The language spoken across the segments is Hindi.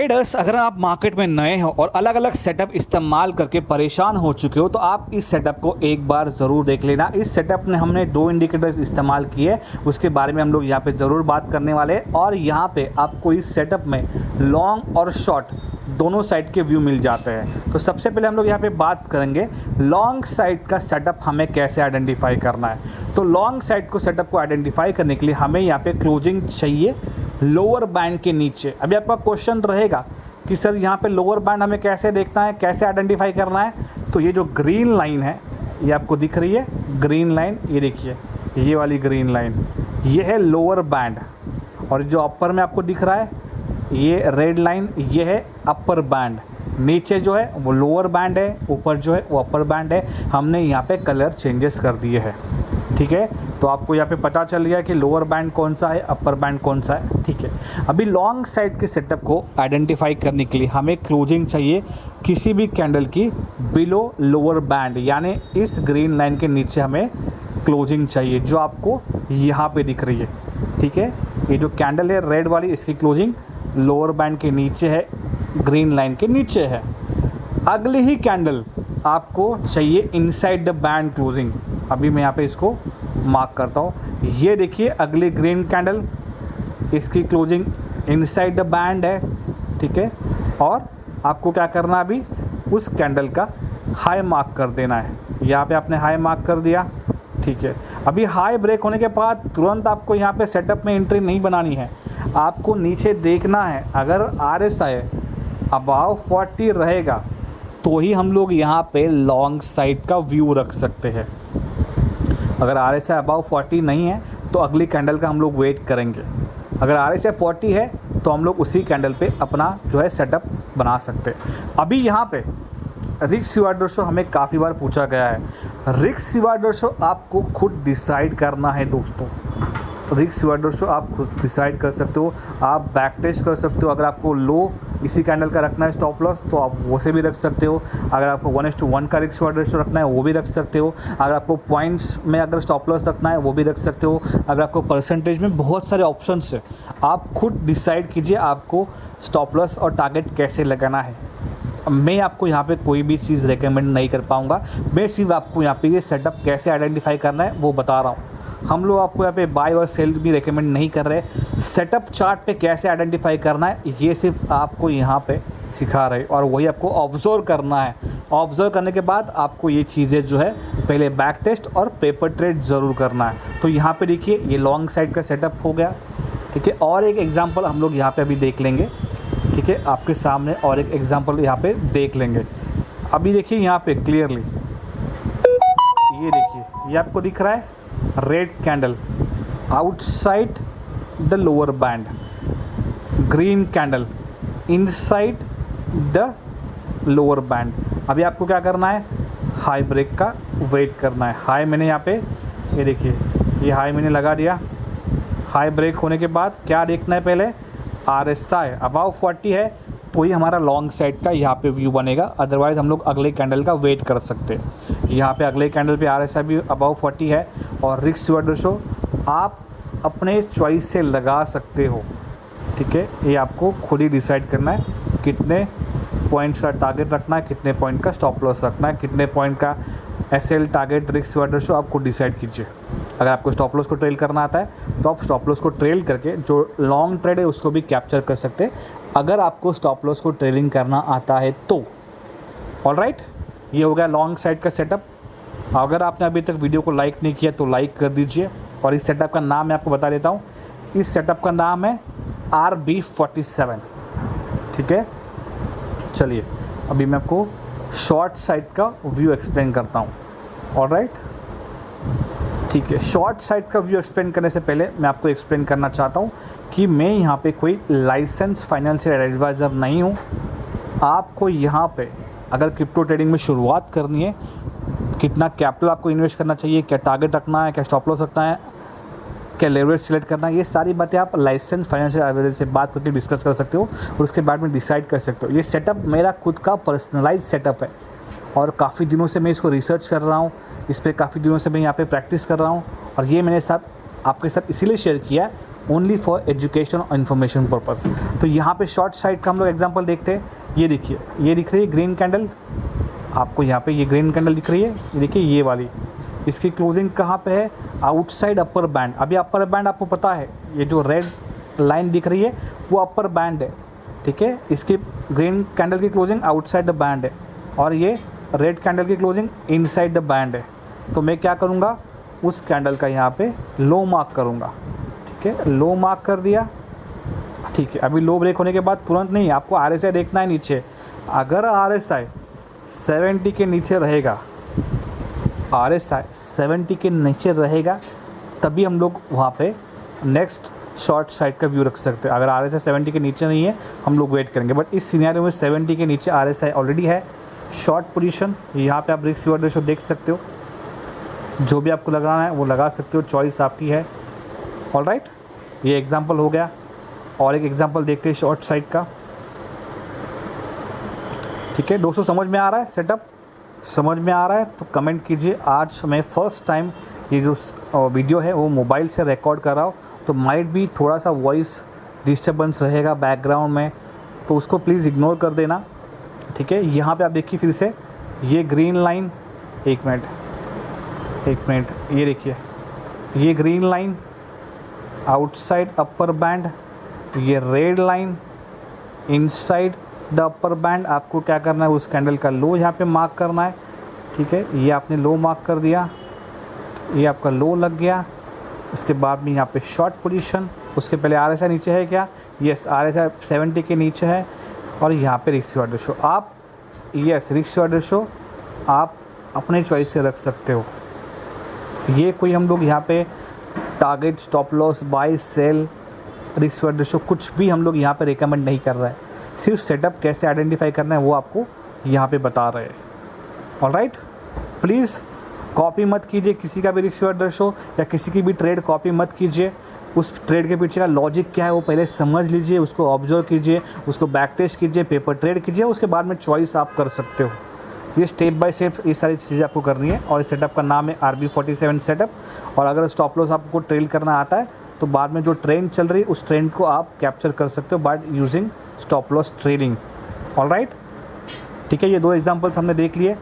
ट्रेडर्स, अगर आप मार्केट में नए हो और अलग अलग सेटअप इस्तेमाल करके परेशान हो चुके हो तो आप इस सेटअप को एक बार ज़रूर देख लेना। इस सेटअप में हमने 2 इंडिकेटर्स इस्तेमाल किए, उसके बारे में हम लोग यहाँ पे ज़रूर बात करने वाले हैं। और यहाँ पे आपको इस सेटअप में लॉन्ग और शॉर्ट दोनों साइड के व्यू मिल जाते हैं। तो सबसे पहले हम लोग यहाँ पे बात करेंगे लॉन्ग साइड का सेटअप हमें कैसे आइडेंटिफाई करना है। तो लॉन्ग साइड को सेटअप को आइडेंटिफाई करने के लिए हमें यहाँ पे क्लोजिंग चाहिए लोअर बैंड के नीचे। अभी आपका क्वेश्चन रहेगा कि सर यहाँ पे लोअर बैंड हमें कैसे देखना है, कैसे आइडेंटिफाई करना है। तो ये जो ग्रीन लाइन है, ये आपको दिख रही है ग्रीन लाइन, ये देखिए ये वाली ग्रीन लाइन, ये है लोअर बैंड। और जो अपर में आपको दिख रहा है ये रेड लाइन, ये है अपर बैंड। नीचे जो है वो लोअर बैंड है, ऊपर जो है वो अपर बैंड है। हमने यहाँ पे कलर चेंजेस कर दिए हैं, ठीक है। तो आपको यहाँ पे पता चल गया कि लोअर बैंड कौन सा है, अपर बैंड कौन सा है, ठीक है। अभी लॉन्ग साइड के सेटअप को आइडेंटिफाई करने के लिए हमें क्लोजिंग चाहिए किसी भी कैंडल की बिलो लोअर बैंड, यानी इस ग्रीन लाइन के नीचे हमें क्लोजिंग चाहिए जो आपको यहाँ पे दिख रही है, ठीक है। ये जो कैंडल है रेड वाली, इसकी क्लोजिंग लोअर बैंड के नीचे है, ग्रीन लाइन के नीचे है। अगली ही कैंडल आपको चाहिए इनसाइड द बैंड क्लोजिंग। अभी मैं यहाँ पे इसको मार्क करता हूँ। ये देखिए अगली ग्रीन कैंडल, इसकी क्लोजिंग इनसाइड द बैंड है, ठीक है। और आपको क्या करना है, अभी उस कैंडल का हाई मार्क कर देना है। यहाँ पे आपने हाई मार्क कर दिया, ठीक है। अभी हाई ब्रेक होने के बाद तुरंत आपको यहाँ पे सेटअप में एंट्री नहीं बनानी है, आपको नीचे देखना है। अगर RSI अबाव 40 रहेगा तो ही हम लोग यहाँ पे लॉन्ग साइड का व्यू रख सकते हैं। अगर RSI अबाव 40 नहीं है तो अगली कैंडल का हम लोग वेट करेंगे। अगर RSI 40 है तो हम लोग उसी कैंडल पे अपना जो है सेटअप बना सकते हैं। अभी यहाँ पे रिस्क रिवार्ड रेशो हमें काफ़ी बार पूछा गया है। रिस्क रिवार्ड रेशो आपको खुद डिसाइड करना है दोस्तों। रिस्क रिवार्ड रेशो आप खुद डिसाइड कर सकते हो, आप बैक टेस्ट कर सकते हो। अगर आपको लो इसी कैंडल का रखना है स्टॉप लॉस तो आप वो से भी रख सकते हो। अगर आपको 1:1 का रिस्क रिवार्ड रेशो रखना है वो भी रख सकते हो। अगर आपको पॉइंट्स में अगर स्टॉप लॉस रखना है वो भी रख सकते हो। अगर आपको परसेंटेज में, बहुत सारे ऑप्शंस है, आप खुद डिसाइड कीजिए आपको स्टॉप लॉस और टारगेट कैसे लगाना है। मैं आपको यहाँ पे कोई भी चीज़ रेकमेंड नहीं कर पाऊँगा, मैं सिर्फ आपको यहाँ पे ये सेटअप कैसे आइडेंटिफाई करना है वो बता रहा हूँ। हम लोग आपको यहाँ पे बाय और सेल भी रेकमेंड नहीं कर रहे। सेटअप चार्ट पे कैसे आइडेंटिफाई करना है ये सिर्फ आपको यहाँ पे सिखा रहे, और वही आपको ऑब्जर्व करना है। ऑब्जर्व करने के बाद आपको ये चीज़ें जो है पहले बैक टेस्ट और पेपर ट्रेड ज़रूर करना है। तो यहाँ पे देखिए ये लॉन्ग साइड का सेटअप हो गया, ठीक है। और एक एग्जाम्पल हम लोग यहाँ पर अभी देख लेंगे, ठीक है। आपके सामने और एक एग्जाम्पल यहाँ पे देख लेंगे। अभी देखिए यहाँ पे क्लियरली, ये देखिए ये आपको दिख रहा है red candle outside the lower band, green candle inside the lower band. अभी आपको क्या करना है, हाई ब्रेक का वेट करना है। हाई मैंने यहाँ पे, ये देखिए ये हाई मैंने लगा दिया। हाई ब्रेक होने के बाद क्या देखना है, पहले RSI अबाव 40 है तो ही हमारा लॉन्ग साइड का यहाँ पे व्यू बनेगा। अदरवाइज़ हम लोग अगले कैंडल का वेट कर सकते हैं। यहाँ पे अगले कैंडल पे RSI भी अबाव 40 है। और रिस्क रिवार्ड रेशो आप अपने चॉइस से लगा सकते हो, ठीक है। ये आपको खुद ही डिसाइड करना है कितने पॉइंट्स का टारगेट रखना है, कितने पॉइंट का स्टॉप लॉस रखना है, कितने पॉइंट का SL target risk reward ratio आप खुद डिसाइड कीजिए। अगर आपको स्टॉप लॉस को ट्रेल करना आता है तो आप स्टॉप लॉस को ट्रेल करके जो लॉन्ग ट्रेड है उसको भी कैप्चर कर सकते हैं, अगर आपको स्टॉप लॉस को ट्रेलिंग करना आता है तो। ऑलराइट, ये हो गया लॉन्ग साइड का सेटअप। अगर आपने अभी तक वीडियो को लाइक नहीं किया तो लाइक कर दीजिए। और इस सेटअप का नाम मैं आपको बता देता हूँ, इस सेटअप का नाम है RB47, ठीक है। चलिए अभी मैं आपको शॉर्ट साइड का व्यू एक्सप्लेन करता हूँ। ऑलराइट, ठीक है। शॉर्ट साइड का व्यू एक्सप्लेन करने से पहले मैं आपको एक्सप्लेन करना चाहता हूँ कि मैं यहाँ पे कोई लाइसेंस फाइनेंशियल एडवाइज़र नहीं हूँ। आपको यहाँ पे अगर क्रिप्टो ट्रेडिंग में शुरुआत करनी है, कितना कैपिटल आपको इन्वेस्ट करना चाहिए, क्या टारगेट रखना है, क्या स्टॉप लॉस रखना है, क्या लेवरेज सिलेक्ट करना है, ये सारी बातें आप लाइसेंस फाइनेंशियल एडवाइज़र से बात करके डिस्कस कर सकते हो और उसके बाद में डिसाइड कर सकते हो। ये सेटअप मेरा खुद का पर्सनलाइज सेटअप है और काफ़ी दिनों से मैं इसको रिसर्च कर रहा हूँ, इस पर काफ़ी दिनों से मैं यहाँ पे प्रैक्टिस कर रहा हूँ। और ये मैंने साथ आपके साथ इसीलिए शेयर किया ओनली फॉर एजुकेशन और इन्फॉर्मेशन पर्पस। तो यहाँ पे शॉर्ट साइड का हम लोग एग्जांपल देखते हैं। ये देखिए, ये दिख रही है ग्रीन कैंडल, आपको यहाँ पे ये ग्रीन कैंडल दिख रही है, ये देखिए ये वाली, इसकी क्लोजिंग कहाँ पे है, आउटसाइड अपर बैंड। अभी अपर बैंड आपको पता है, ये जो रेड लाइन दिख रही है वो अपर बैंड है, ठीक है। इसकी ग्रीन कैंडल की क्लोजिंग आउटसाइड द बैंड है और ये रेड कैंडल की क्लोजिंग इनसाइड द बैंड है। तो मैं क्या करूँगा, उस कैंडल का यहाँ पे लो मार्क करूँगा, ठीक है। लो मार्क कर दिया, ठीक है। अभी लो ब्रेक होने के बाद तुरंत नहीं, आपको RSI देखना है नीचे। अगर RSI 70 के नीचे रहेगा, RSI 70 के नीचे रहेगा, तभी हम लोग वहाँ पे नेक्स्ट शॉर्ट साइड का व्यू रख सकते हैं। अगर RSI 70 के नीचे नहीं है, हम लोग वेट करेंगे। बट इस सिनेरियो में 70 के नीचे RSI ऑलरेडी है, शॉर्ट पोजीशन। यहाँ पे आप रिस्क रिवॉर्ड रेशो देख सकते हो, जो भी आपको लगाना है वो लगा सकते हो, चॉइस आपकी है। ऑलराइट, ये एग्जांपल हो गया। और एक एग्जांपल देखते हैं शॉर्ट साइड का, ठीक है। दोस्तों समझ में आ रहा है सेटअप? समझ में आ रहा है तो कमेंट कीजिए। आज मैं फ़र्स्ट टाइम ये जो वीडियो है वो मोबाइल से रिकॉर्ड कर रहा हूँ, तो माइट भी थोड़ा सा वॉइस डिस्टर्बेंस रहेगा बैकग्राउंड में, तो उसको प्लीज़ इग्नोर कर देना, ठीक है। यहाँ पे आप देखिए फिर से, ये ग्रीन लाइन, एक मिनट, ये देखिए, ये green line outside upper band, ये red line inside the upper band. आपको क्या करना है, उस कैंडल का लो यहाँ पे मार्क करना है, ठीक है। ये आपने लो मार्क कर दिया, ये आपका लो लग गया। उसके बाद में यहाँ पे शॉर्ट पोजीशन, उसके पहले RSI नीचे है क्या? यस, RSI 70 के नीचे है। और यहाँ पे रिस्क रिवॉर्ड रेशो आप, यस, रिस्क रिवॉर्ड रेशो आप अपने चॉइस से रख सकते हो। ये कोई हम लोग यहाँ पे target, stop loss, buy, sell, risk reward ratio कुछ भी हम लोग यहाँ पे रिकमेंड नहीं कर रहे हैं। सिर्फ सेटअप कैसे आइडेंटिफाई करना है वो आपको यहाँ पे बता रहे हैं। ऑलराइट, प्लीज़ कॉपी मत कीजिए किसी का भी रिस्क रिवॉर्ड रेशो या किसी की भी ट्रेड कॉपी मत कीजिए। उस ट्रेड के पीछे का लॉजिक क्या है वो पहले समझ लीजिए, उसको ऑब्जर्व कीजिए, उसको बैक टेस्ट कीजिए, पेपर ट्रेड कीजिए, उसके बाद में चॉइस आप कर सकते हो। ये स्टेप बाय स्टेप ये सारी चीज़ें आपको करनी है। और इस सेटअप का नाम है RB47 सेटअप। और अगर स्टॉप लॉस आपको ट्रेल करना आता है तो बाद में जो ट्रेंड चल रही है उस ट्रेंड को आप कैप्चर कर सकते हो by using stop loss trading. Alright, ठीक है। ये दो एग्जांपल्स हमने देख लिए।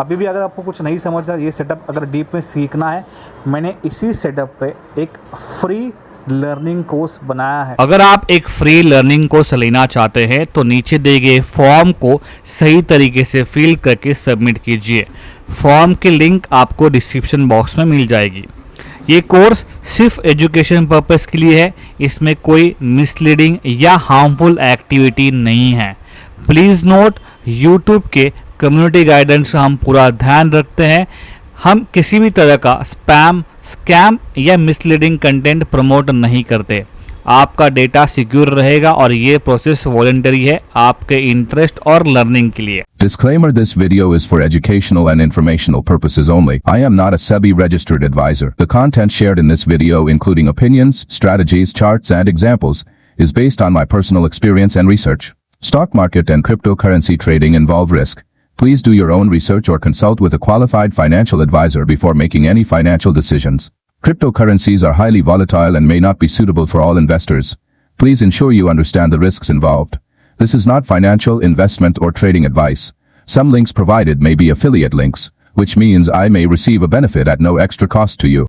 अभी भी अगर आपको कुछ नहीं समझ रहा, ये सेटअप अगर डीप में सीखना है, मैंने इसी सेटअप पे एक फ्री लर्निंग कोर्स बनाया है। अगर आप एक फ्री लर्निंग कोर्स लेना चाहते हैं तो नीचे दिए गए फॉर्म को सही तरीके से फिल करके सबमिट कीजिए। फॉर्म की लिंक आपको डिस्क्रिप्शन बॉक्स में मिल जाएगी। ये कोर्स सिर्फ एजुकेशन पर्पस के लिए है, इसमें कोई मिसलीडिंग या हार्मफुल एक्टिविटी नहीं है। प्लीज़ नोट, यूट्यूब के कम्युनिटी गाइडेंस का हम पूरा ध्यान रखते हैं। हम किसी भी तरह का स्पैम, स्कैम या मिसलीडिंग कंटेंट प्रमोट नहीं करते। आपका डेटा सिक्योर रहेगा और ये प्रोसेस वॉलंटरी है आपके इंटरेस्ट और लर्निंग के लिए। Disclaimer: this video is for educational and informational purposes only. I am not a SEBI registered advisor. The content shared in this video, including opinions, strategies, charts, and examples, is based on my personal experience and research. Stock market and cryptocurrency trading involve risk. Please do your own research or consult with a qualified financial advisor before making any financial decisions. Cryptocurrencies are highly volatile and may not be suitable for all investors. Please ensure you understand the risks involved. This is not financial, investment, or trading advice. Some links provided may be affiliate links, which means I may receive a benefit at no extra cost to you.